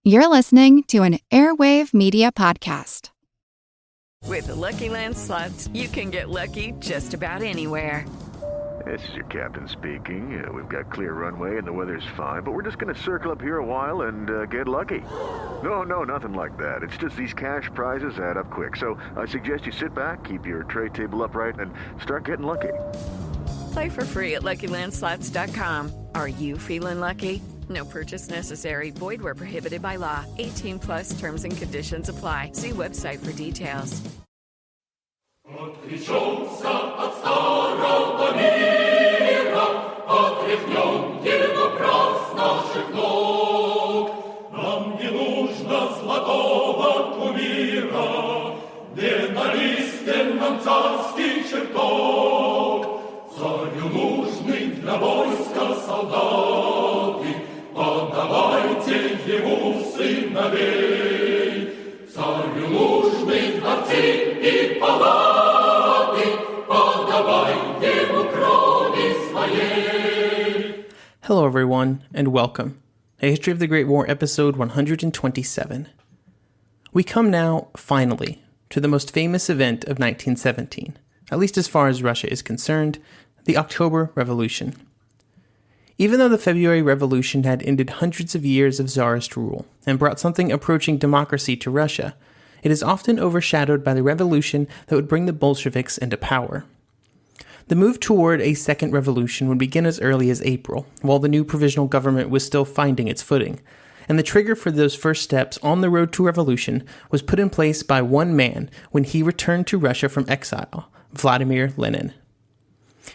You're listening to an Airwave Media Podcast. With the Lucky Land Slots, you can get lucky just about anywhere. This is your captain speaking. We've got clear runway and the weather's fine, but we're just going to circle up here a while and get lucky. No, nothing like that. It's just these cash prizes add up quick. So I suggest you sit back, keep your tray table upright, and start getting lucky. Play for free at LuckyLandSlots.com. Are you feeling lucky? No purchase necessary. Void where prohibited by law. 18 plus terms and conditions apply. See website for details. Отряхнем его прах с наших ног. Нам не нужно золотого кумира, не навистен нам царский чертог. Царю нужны для войска солдаты, подавайте ему сыновей. Царю нужны дворцы и палаты, подавай ему крови своей. Hello everyone, and welcome. A History of the Great War, episode 127. We come now, finally, to the most famous event of 1917, at least as far as Russia is concerned, the October Revolution. Even though the February Revolution had ended hundreds of years of Tsarist rule and brought something approaching democracy to Russia, it is often overshadowed by the revolution that would bring the Bolsheviks into power. The move toward a second revolution would begin as early as April, while the new provisional government was still finding its footing, and the trigger for those first steps on the road to revolution was put in place by one man when he returned to Russia from exile, Vladimir Lenin.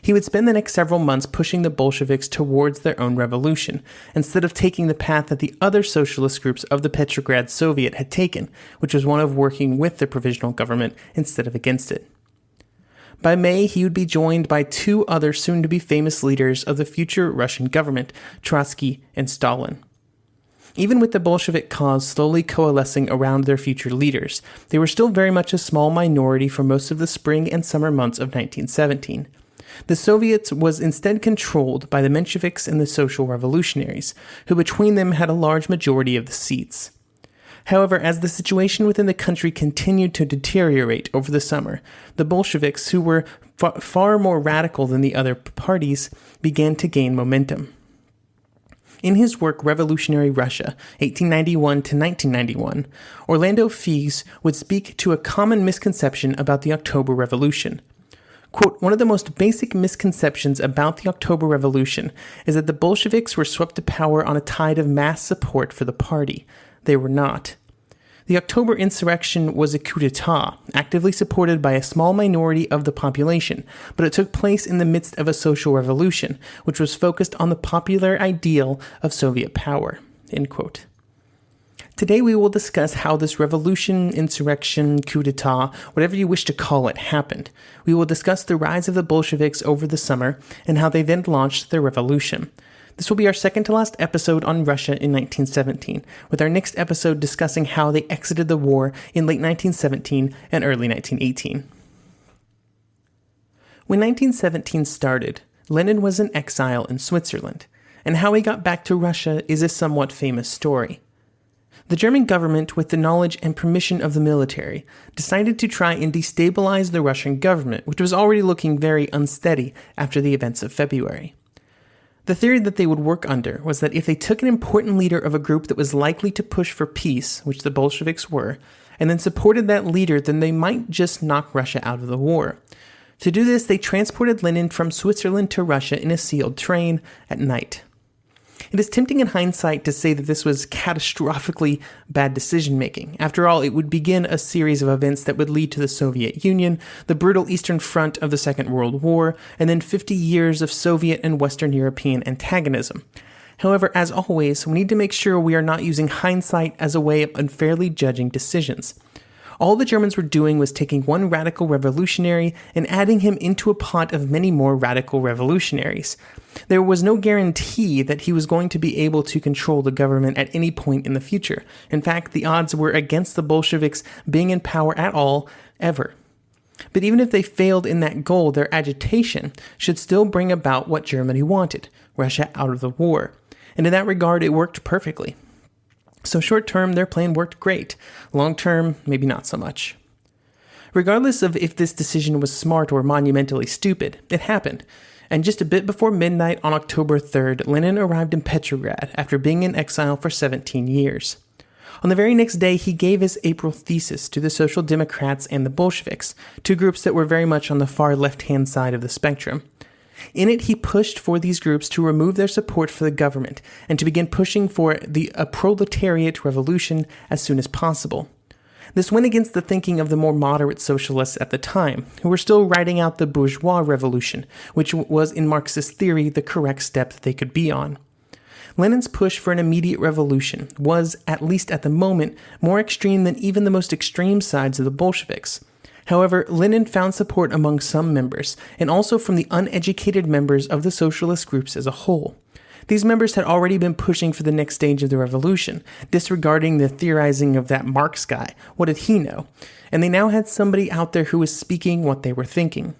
He would spend the next several months pushing the Bolsheviks towards their own revolution, instead of taking the path that the other socialist groups of the Petrograd Soviet had taken, which was one of working with the provisional government instead of against it. By May, he would be joined by two other soon-to-be famous leaders of the future Russian government, Trotsky and Stalin. Even with the Bolshevik cause slowly coalescing around their future leaders, they were still very much a small minority for most of the spring and summer months of 1917. The Soviets was instead controlled by the Mensheviks and the Social Revolutionaries, who between them had a large majority of the seats. However, as the situation within the country continued to deteriorate over the summer, the Bolsheviks, who were far more radical than the other parties, began to gain momentum. In his work Revolutionary Russia, 1891 to 1991, Orlando Figes would speak to a common misconception about the October Revolution. Quote, one of the most basic misconceptions about the October Revolution is that the Bolsheviks were swept to power on a tide of mass support for the party. They were not. The October insurrection was a coup d'etat, actively supported by a small minority of the population, but it took place in the midst of a social revolution, which was focused on the popular ideal of Soviet power. End quote. Today we will discuss how this revolution, insurrection, coup d'etat, whatever you wish to call it, happened. We will discuss the rise of the Bolsheviks over the summer and how they then launched their revolution. This will be our second to last episode on Russia in 1917, with our next episode discussing how they exited the war in late 1917 and early 1918. When 1917 started, Lenin was in exile in Switzerland, and how he got back to Russia is a somewhat famous story. The German government, with the knowledge and permission of the military, decided to try and destabilize the Russian government, which was already looking very unsteady after the events of February. The theory that they would work under was that if they took an important leader of a group that was likely to push for peace, which the Bolsheviks were, and then supported that leader, then they might just knock Russia out of the war. To do this, they transported Lenin from Switzerland to Russia in a sealed train at night. It is tempting in hindsight to say that this was catastrophically bad decision-making. After all, it would begin a series of events that would lead to the Soviet Union, the brutal Eastern Front of the Second World War, and then 50 years of Soviet and Western European antagonism. However, as always, we need to make sure we are not using hindsight as a way of unfairly judging decisions. All the Germans were doing was taking one radical revolutionary and adding him into a pot of many more radical revolutionaries. There was no guarantee that he was going to be able to control the government at any point in the future. In fact, the odds were against the Bolsheviks being in power at all, ever. But even if they failed in that goal, their agitation should still bring about what Germany wanted, Russia out of the war. And in that regard, it worked perfectly. So short term, their plan worked great. Long term, maybe not so much. Regardless of if this decision was smart or monumentally stupid, it happened. And just a bit before midnight on October 3rd, Lenin arrived in Petrograd after being in exile for 17 years. On the very next day, he gave his April thesis to the Social Democrats and the Bolsheviks, two groups that were very much on the far left-hand side of the spectrum. In it, he pushed for these groups to remove their support for the government and to begin pushing for a proletariat revolution as soon as possible. This went against the thinking of the more moderate socialists at the time, who were still writing out the bourgeois revolution, which was in Marxist theory the correct step that they could be on. Lenin's push for an immediate revolution was, at least at the moment, more extreme than even the most extreme sides of the Bolsheviks. However, Lenin found support among some members, and also from the uneducated members of the socialist groups as a whole. These members had already been pushing for the next stage of the revolution, disregarding the theorizing of that Marx guy. What did he know? And they now had somebody out there who was speaking what they were thinking.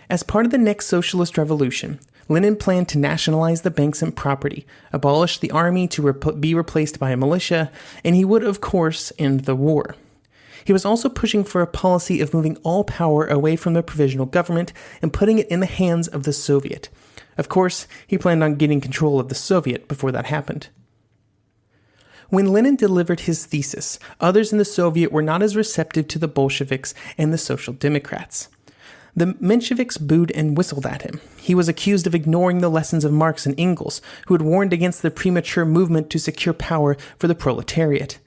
As part of the next socialist revolution, Lenin planned to nationalize the banks and property, abolish the army to be replaced by a militia, and he would, of course, end the war. He was also pushing for a policy of moving all power away from the provisional government and putting it in the hands of the Soviet. Of course, he planned on getting control of the Soviet before that happened. When Lenin delivered his thesis, others in the Soviet were not as receptive to the Bolsheviks and the Social Democrats. The Mensheviks booed and whistled at him. He was accused of ignoring the lessons of Marx and Engels, who had warned against the premature movement to secure power for the proletariat.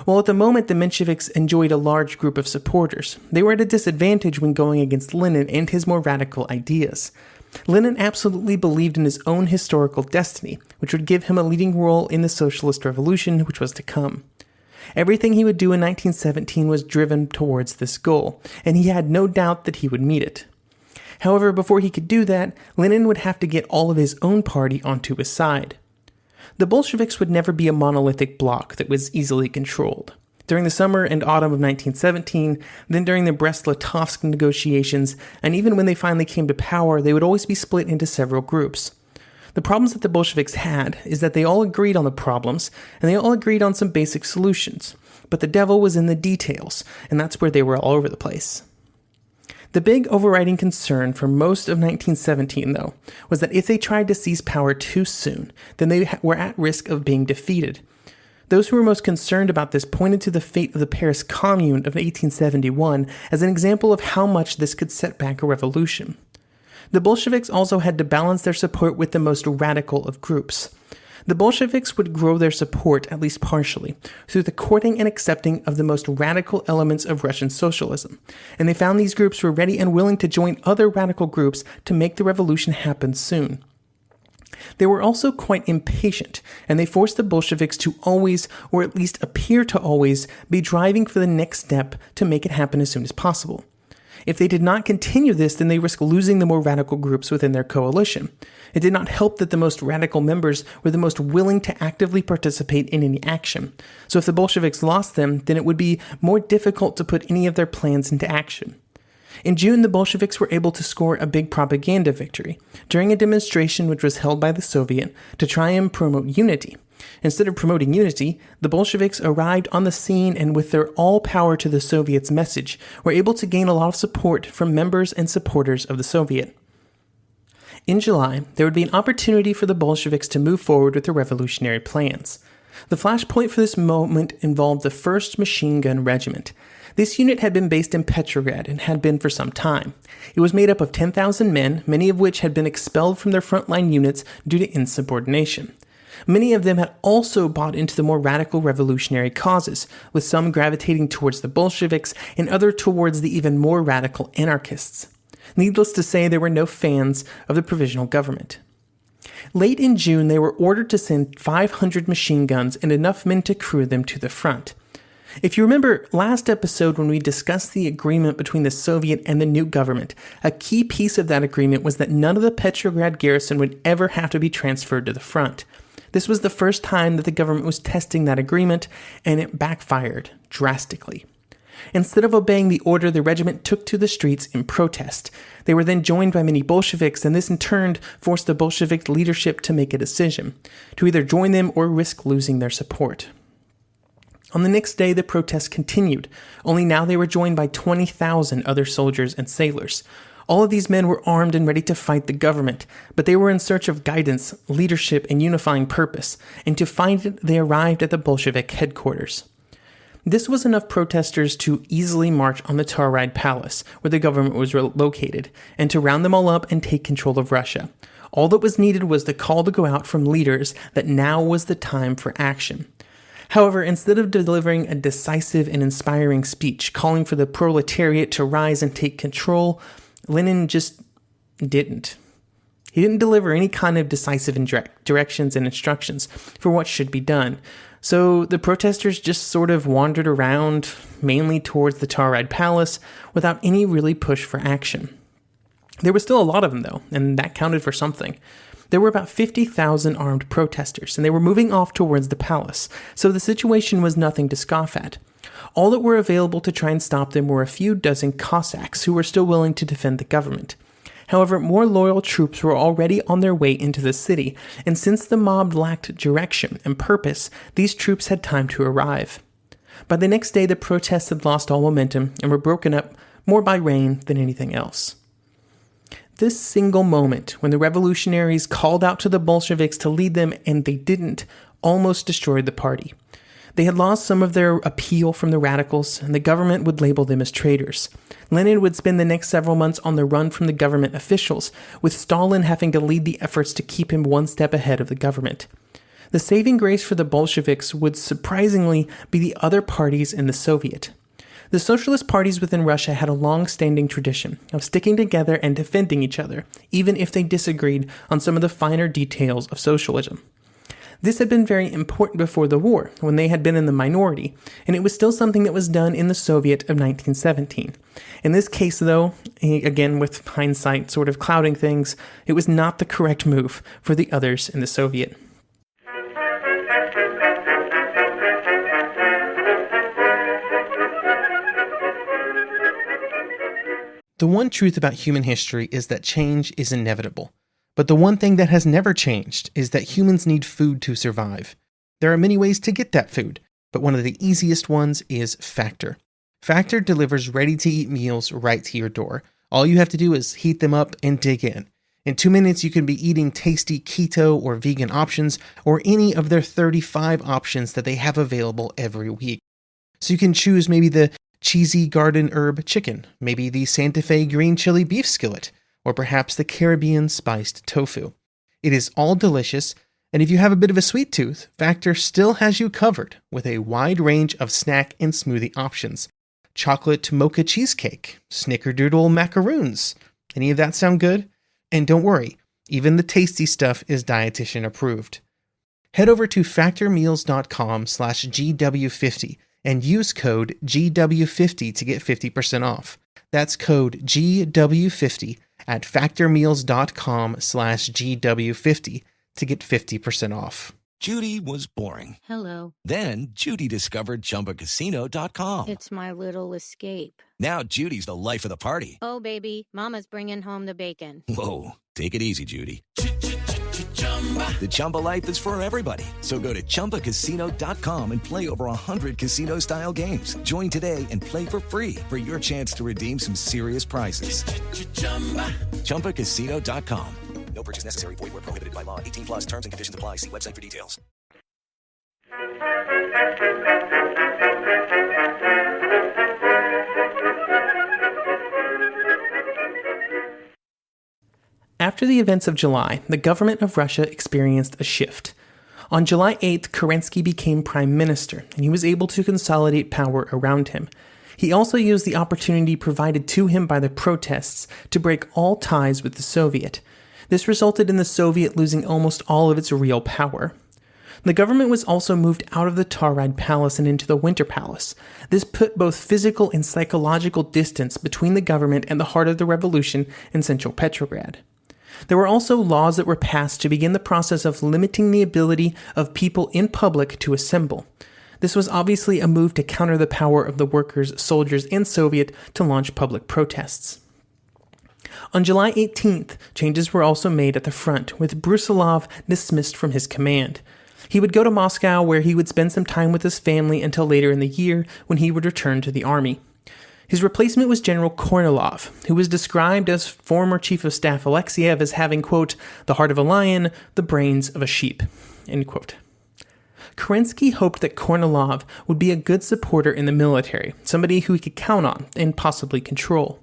While at the moment the Mensheviks enjoyed a large group of supporters, they were at a disadvantage when going against Lenin and his more radical ideas. Lenin absolutely believed in his own historical destiny, which would give him a leading role in the socialist revolution which was to come. Everything he would do in 1917 was driven towards this goal, and he had no doubt that he would meet it. However, before he could do that, Lenin would have to get all of his own party onto his side. The Bolsheviks would never be a monolithic bloc that was easily controlled. During the summer and autumn of 1917, then during the Brest-Litovsk negotiations, and even when they finally came to power, they would always be split into several groups. The problems that the Bolsheviks had is that they all agreed on the problems, and they all agreed on some basic solutions. But the devil was in the details, and that's where they were all over the place. The big overriding concern for most of 1917, though, was that if they tried to seize power too soon, then they were at risk of being defeated. Those who were most concerned about this pointed to the fate of the Paris Commune of 1871 as an example of how much this could set back a revolution. The Bolsheviks also had to balance their support with the most radical of groups. The Bolsheviks would grow their support, at least partially, through the courting and accepting of the most radical elements of Russian socialism, and they found these groups were ready and willing to join other radical groups to make the revolution happen soon. They were also quite impatient, and they forced the Bolsheviks to always, or at least appear to always, be driving for the next step to make it happen as soon as possible. If they did not continue this, then they risked losing the more radical groups within their coalition. It did not help that the most radical members were the most willing to actively participate in any action. So if the Bolsheviks lost them, then it would be more difficult to put any of their plans into action. In June, the Bolsheviks were able to score a big propaganda victory during a demonstration which was held by the Soviet to try and promote unity. Instead of promoting unity, the Bolsheviks arrived on the scene and with their all power to the Soviets message were able to gain a lot of support from members and supporters of the Soviet. In July, there would be an opportunity for the Bolsheviks to move forward with their revolutionary plans. The flashpoint for this moment involved the 1st Machine Gun Regiment. This unit had been based in Petrograd and had been for some time. It was made up of 10,000 men, many of which had been expelled from their frontline units due to insubordination. Many of them had also bought into the more radical revolutionary causes, with some gravitating towards the Bolsheviks and others towards the even more radical anarchists. Needless to say, there were no fans of the provisional government. Late in June, they were ordered to send 500 machine guns and enough men to crew them to the front. If you remember last episode when we discussed the agreement between the Soviet and the new government, a key piece of that agreement was that none of the Petrograd garrison would ever have to be transferred to the front. This was the first time that the government was testing that agreement, and it backfired drastically. Instead of obeying the order, the regiment took to the streets in protest. They were then joined by many Bolsheviks, and this in turn forced the Bolshevik leadership to make a decision, to either join them or risk losing their support. On the next day, the protests continued, only now they were joined by 20,000 other soldiers and sailors. All of these men were armed and ready to fight the government, but they were in search of guidance, leadership, and unifying purpose, and to find it, they arrived at the Bolshevik headquarters. This was enough protesters to easily march on the Tauride Palace, where the government was located, and to round them all up and take control of Russia. All that was needed was the call to go out from leaders that now was the time for action. However, instead of delivering a decisive and inspiring speech calling for the proletariat to rise and take control, Lenin just didn't. He didn't deliver any kind of decisive directions and instructions for what should be done. So the protesters just sort of wandered around, mainly towards the Tauride Palace, without any really push for action. There were still a lot of them, though, and that counted for something. There were about 50,000 armed protesters, and they were moving off towards the palace, so the situation was nothing to scoff at. All that were available to try and stop them were a few dozen Cossacks who were still willing to defend the government. However, more loyal troops were already on their way into the city, and since the mob lacked direction and purpose, these troops had time to arrive. By the next day, the protests had lost all momentum and were broken up more by rain than anything else. This single moment, when the revolutionaries called out to the Bolsheviks to lead them and they didn't, almost destroyed the party. They had lost some of their appeal from the radicals, and the government would label them as traitors. Lenin would spend the next several months on the run from the government officials, with Stalin having to lead the efforts to keep him one step ahead of the government. The saving grace for the Bolsheviks would surprisingly be the other parties in the Soviet. The socialist parties within Russia had a long-standing tradition of sticking together and defending each other, even if they disagreed on some of the finer details of socialism. This had been very important before the war, when they had been in the minority, and it was still something that was done in the Soviet of 1917. In this case, though, again with hindsight sort of clouding things, it was not the correct move for the others in the Soviet. The one truth about human history is that change is inevitable. But the one thing that has never changed is that humans need food to survive. There are many ways to get that food, but one of the easiest ones is Factor. Factor delivers ready-to-eat meals right to your door. All you have to do is heat them up and dig in. In 2 minutes, you can be eating tasty keto or vegan options, or any of their 35 options that they have available every week. So you can choose maybe the cheesy garden herb chicken, maybe the Santa Fe green chili beef skillet, or perhaps the Caribbean spiced tofu. It is all delicious, and if you have a bit of a sweet tooth, Factor still has you covered with a wide range of snack and smoothie options. Chocolate mocha cheesecake, snickerdoodle macaroons. Any of that sound good? And don't worry, even the tasty stuff is dietitian approved. Head over to factormeals.com/GW50 and use code GW50 to get 50% off. That's code GW50 at factormeals.com/GW50 to get 50% off. Judy was boring. Hello. Then Judy discovered ChumbaCasino.com. It's my little escape. Now Judy's the life of the party. Oh, baby, mama's bringing home the bacon. Whoa, take it easy, Judy. The Chumba life is for everybody. So go to ChumbaCasino.com and play over 100 casino-style games. Join today and play for free for your chance to redeem some serious prizes. ChumbaCasino.com. No purchase necessary. Void where prohibited by law. 18 plus terms and conditions apply. See website for details. After the events of July, the government of Russia experienced a shift. On July 8th, Kerensky became prime minister, and he was able to consolidate power around him. He also used the opportunity provided to him by the protests to break all ties with the Soviet. This resulted in the Soviet losing almost all of its real power. The government was also moved out of the Tauride Palace and into the Winter Palace. This put both physical and psychological distance between the government and the heart of the revolution in central Petrograd. There were also laws that were passed to begin the process of limiting the ability of people in public to assemble. This was obviously a move to counter the power of the workers, soldiers, and Soviet to launch public protests. On July 18th, changes were also made at the front, with Brusilov dismissed from his command. He would go to Moscow, where he would spend some time with his family until later in the year when he would return to the army. His replacement was General Kornilov, who was described as former Chief of Staff Alexeyev as having, quote, the heart of a lion, the brains of a sheep, end quote. Kerensky hoped that Kornilov would be a good supporter in the military, somebody who he could count on and possibly control.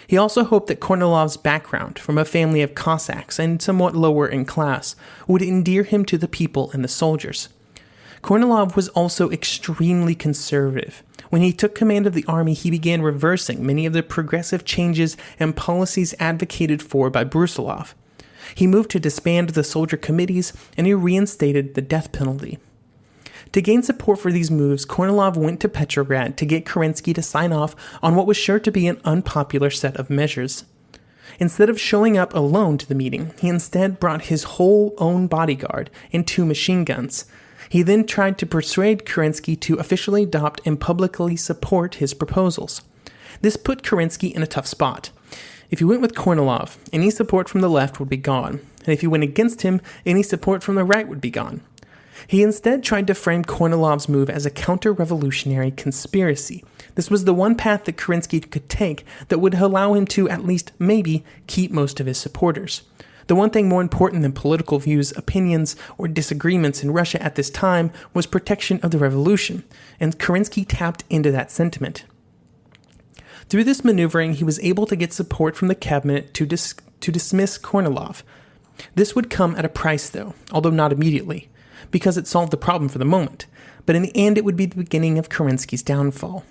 He also hoped that Kornilov's background, from a family of Cossacks and somewhat lower in class, would endear him to the people and the soldiers. Kornilov was also extremely conservative. When he took command of the army, he began reversing many of the progressive changes and policies advocated for by Brusilov. He moved to disband the soldier committees, and he reinstated the death penalty. To gain support for these moves, Kornilov went to Petrograd to get Kerensky to sign off on what was sure to be an unpopular set of measures. Instead of showing up alone to the meeting, he instead brought his whole own bodyguard and 2 machine guns. He then tried to persuade Kerensky to officially adopt and publicly support his proposals. This put Kerensky in a tough spot. If he went with Kornilov, any support from the left would be gone, and if he went against him, any support from the right would be gone. He instead tried to frame Kornilov's move as a counter-revolutionary conspiracy. This was the one path that Kerensky could take that would allow him to, at least maybe, keep most of his supporters. The one thing more important than political views, opinions, or disagreements in Russia at this time was protection of the revolution, and Kerensky tapped into that sentiment. Through this maneuvering, he was able to get support from the cabinet to dismiss Kornilov. This would come at a price, though, although not immediately, because it solved the problem for the moment, but in the end it would be the beginning of Kerensky's downfall.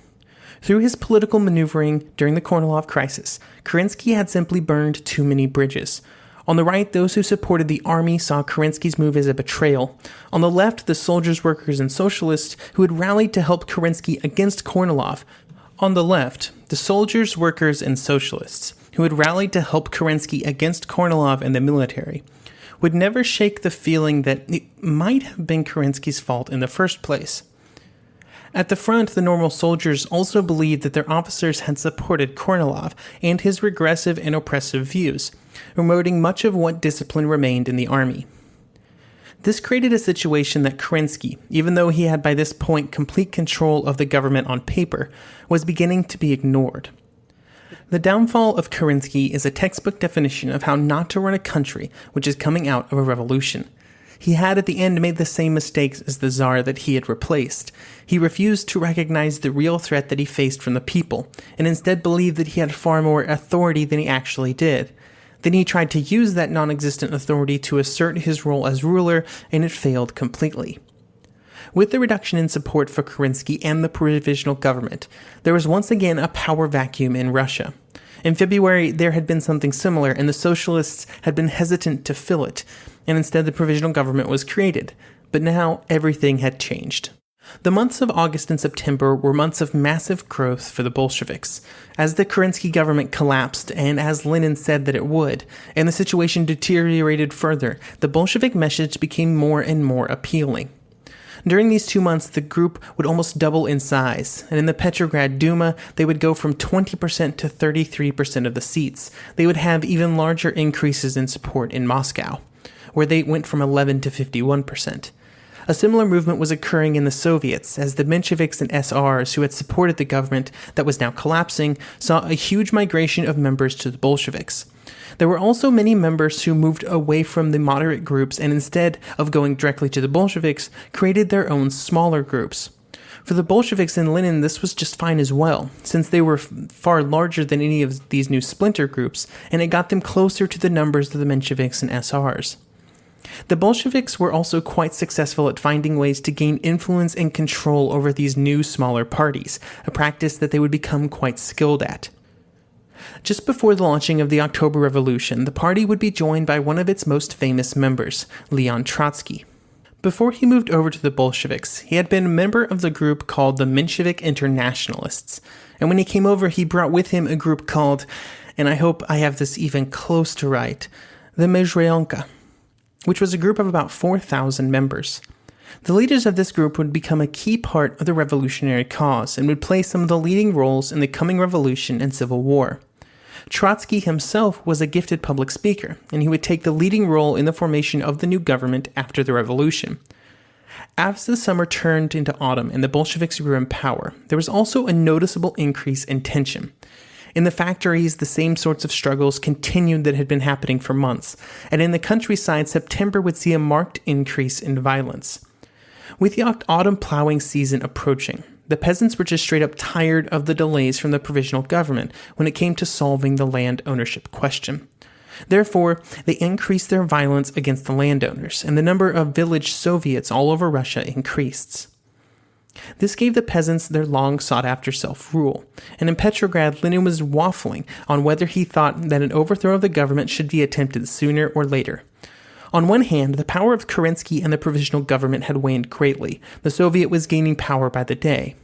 Through his political maneuvering during the Kornilov crisis, Kerensky had simply burned too many bridges. On the right, those who supported the army saw Kerensky's move as a betrayal. On the left, the soldiers, workers, and socialists who had rallied to help Kerensky against Kornilov. On the left, the soldiers, workers, and socialists who had rallied to help Kerensky against Kornilov and the military would never shake the feeling that it might have been Kerensky's fault in the first place. At the front, the normal soldiers also believed that their officers had supported Kornilov and his regressive and oppressive views, promoting much of what discipline remained in the army. This created a situation that Kerensky, even though he had by this point complete control of the government on paper, was beginning to be ignored. The downfall of Kerensky is a textbook definition of how not to run a country which is coming out of a revolution. He had at the end made the same mistakes as the Tsar that he had replaced. He refused to recognize the real threat that he faced from the people, and instead believed that he had far more authority than he actually did. Then he tried to use that non-existent authority to assert his role as ruler, and it failed completely. With the reduction in support for Kerensky and the provisional government, there was once again a power vacuum in Russia. In February, there had been something similar, and the socialists had been hesitant to fill it, and instead the provisional government was created. But now everything had changed. The months of August and September were months of massive growth for the Bolsheviks. As the Kerensky government collapsed, and as Lenin said that it would, and the situation deteriorated further, the Bolshevik message became more and more appealing. During these 2 months, the group would almost double in size, and in the Petrograd Duma, they would go from 20% to 33% of the seats. They would have even larger increases in support in Moscow, where they went from 11 to 51%. A similar movement was occurring in the Soviets, as the Mensheviks and SRs who had supported the government that was now collapsing saw a huge migration of members to the Bolsheviks. There were also many members who moved away from the moderate groups and instead of going directly to the Bolsheviks, created their own smaller groups. For the Bolsheviks and Lenin, this was just fine as well, since they were far larger than any of these new splinter groups, and it got them closer to the numbers of the Mensheviks and SRs. The Bolsheviks were also quite successful at finding ways to gain influence and control over these new, smaller parties, a practice that they would become quite skilled at. Just before the launching of the October Revolution, the party would be joined by one of its most famous members, Leon Trotsky. Before he moved over to the Bolsheviks, he had been a member of the group called the Menshevik Internationalists, and when he came over, he brought with him a group called, and I hope I have this even close to right, the Mezhryonka, which was a group of about 4,000 members. The leaders of this group would become a key part of the revolutionary cause and would play some of the leading roles in the coming revolution and civil war. Trotsky himself was a gifted public speaker, and he would take the leading role in the formation of the new government after the revolution. As the summer turned into autumn and the Bolsheviks grew in power, there was also a noticeable increase in tension. In the factories, the same sorts of struggles continued that had been happening for months, and in the countryside, September would see a marked increase in violence. With the autumn plowing season approaching, the peasants were just straight up tired of the delays from the provisional government when it came to solving the land ownership question. Therefore, they increased their violence against the landowners, and the number of village Soviets all over Russia increased. This gave the peasants their long-sought-after self-rule, and in Petrograd, Lenin was waffling on whether he thought that an overthrow of the government should be attempted sooner or later. On one hand, the power of Kerensky and the provisional government had waned greatly. The Soviet was gaining power by the day.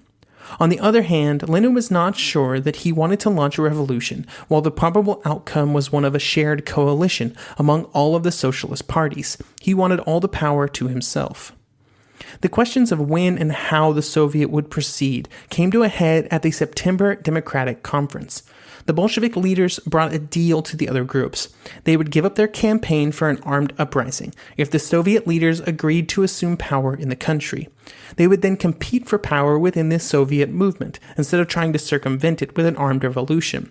On the other hand, Lenin was not sure that he wanted to launch a revolution, while the probable outcome was one of a shared coalition among all of the socialist parties. He wanted all the power to himself. The questions of when and how the Soviet would proceed came to a head at the September Democratic Conference. The Bolshevik leaders brought a deal to the other groups. They would give up their campaign for an armed uprising if the Soviet leaders agreed to assume power in the country. They would then compete for power within the Soviet movement instead of trying to circumvent it with an armed revolution.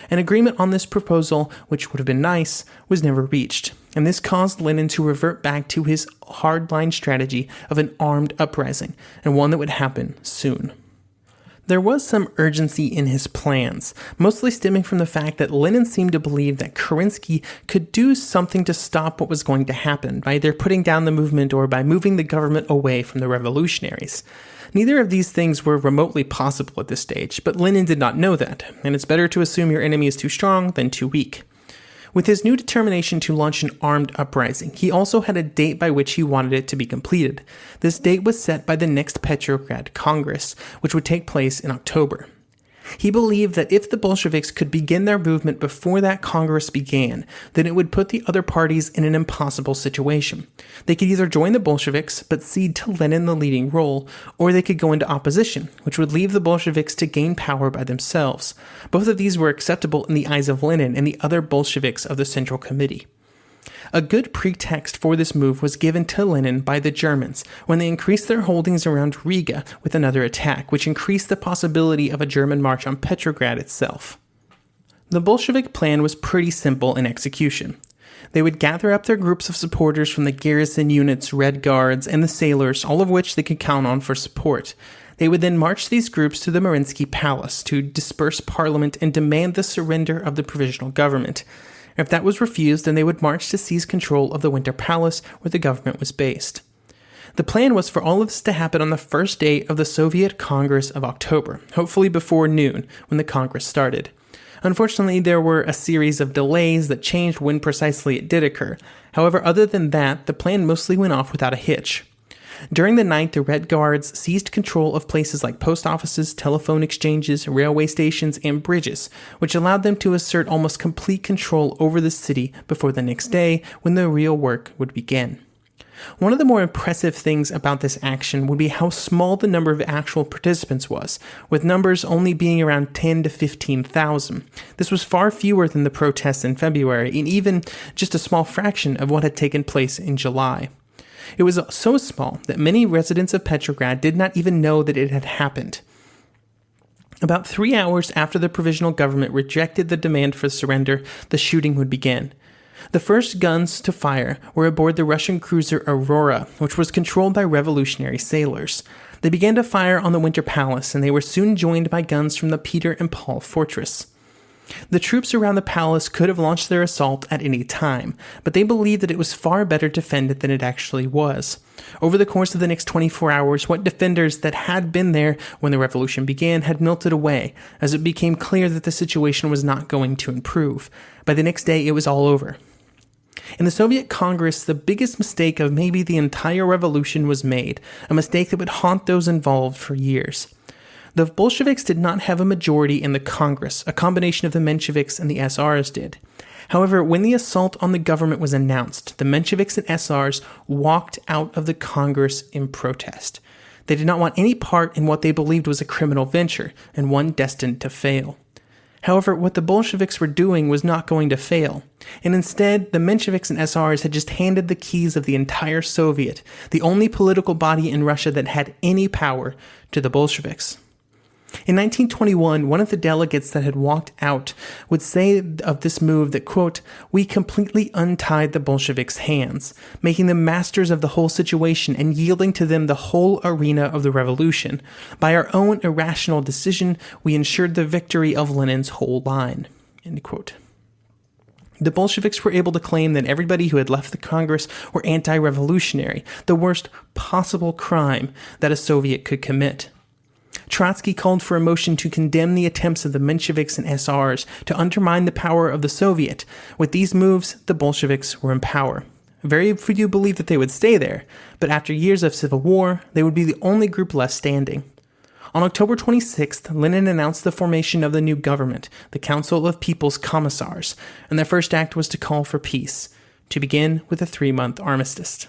An agreement on this proposal, which would have been nice, was never reached, and this caused Lenin to revert back to his hardline strategy of an armed uprising, and one that would happen soon. There was some urgency in his plans, mostly stemming from the fact that Lenin seemed to believe that Kerensky could do something to stop what was going to happen by either putting down the movement or by moving the government away from the revolutionaries. Neither of these things were remotely possible at this stage, but Lenin did not know that, and it's better to assume your enemy is too strong than too weak. With his new determination to launch an armed uprising, he also had a date by which he wanted it to be completed. This date was set by the next Petrograd Congress, which would take place in October. He believed that if the Bolsheviks could begin their movement before that Congress began, then it would put the other parties in an impossible situation. They could either join the Bolsheviks, but cede to Lenin the leading role, or they could go into opposition, which would leave the Bolsheviks to gain power by themselves. Both of these were acceptable in the eyes of Lenin and the other Bolsheviks of the Central Committee. A good pretext for this move was given to Lenin by the Germans when they increased their holdings around Riga with another attack, which increased the possibility of a German march on Petrograd itself. The Bolshevik plan was pretty simple in execution. They would gather up their groups of supporters from the garrison units, Red Guards, and the sailors, all of which they could count on for support. They would then march these groups to the Mariinsky Palace to disperse parliament and demand the surrender of the provisional government. If that was refused, then they would march to seize control of the Winter Palace where the government was based. The plan was for all of this to happen on the first day of the Soviet Congress of October, hopefully before noon, when the Congress started. Unfortunately, there were a series of delays that changed when precisely it did occur. However, other than that, the plan mostly went off without a hitch. During the night, the Red Guards seized control of places like post offices, telephone exchanges, railway stations, and bridges, which allowed them to assert almost complete control over the city before the next day, when the real work would begin. One of the more impressive things about this action would be how small the number of actual participants was, with numbers only being around 10 to 15,000. This was far fewer than the protests in February, and even just a small fraction of what had taken place in July. It was so small that many residents of Petrograd did not even know that it had happened. About 3 hours after the provisional government rejected the demand for surrender, the shooting would begin. The first guns to fire were aboard the Russian cruiser Aurora, which was controlled by revolutionary sailors. They began to fire on the Winter Palace, and they were soon joined by guns from the Peter and Paul Fortress. The troops around the palace could have launched their assault at any time, but they believed that it was far better defended than it actually was. Over the course of the next 24 hours, what defenders that had been there when the revolution began had melted away, as it became clear that the situation was not going to improve. By the next day, it was all over. In the Soviet Congress, the biggest mistake of maybe the entire revolution was made, a mistake that would haunt those involved for years. The Bolsheviks did not have a majority in the Congress, a combination of the Mensheviks and the SRs did. However, when the assault on the government was announced, the Mensheviks and SRs walked out of the Congress in protest. They did not want any part in what they believed was a criminal venture, and one destined to fail. However, what the Bolsheviks were doing was not going to fail, and instead, the Mensheviks and SRs had just handed the keys of the entire Soviet, the only political body in Russia that had any power, to the Bolsheviks. In 1921, one of the delegates that had walked out would say of this move that, quote, "We completely untied the Bolsheviks' hands, making them masters of the whole situation and yielding to them the whole arena of the revolution. By our own irrational decision, we ensured the victory of Lenin's whole line," end quote. The Bolsheviks were able to claim that everybody who had left the Congress were anti-revolutionary, the worst possible crime that a Soviet could commit. Trotsky called for a motion to condemn the attempts of the Mensheviks and SRs to undermine the power of the Soviet. With these moves, the Bolsheviks were in power. Very few believed that they would stay there, but after years of civil war, they would be the only group left standing. On October 26th, Lenin announced the formation of the new government, the Council of People's Commissars, and their first act was to call for peace, to begin with a 3-month armistice.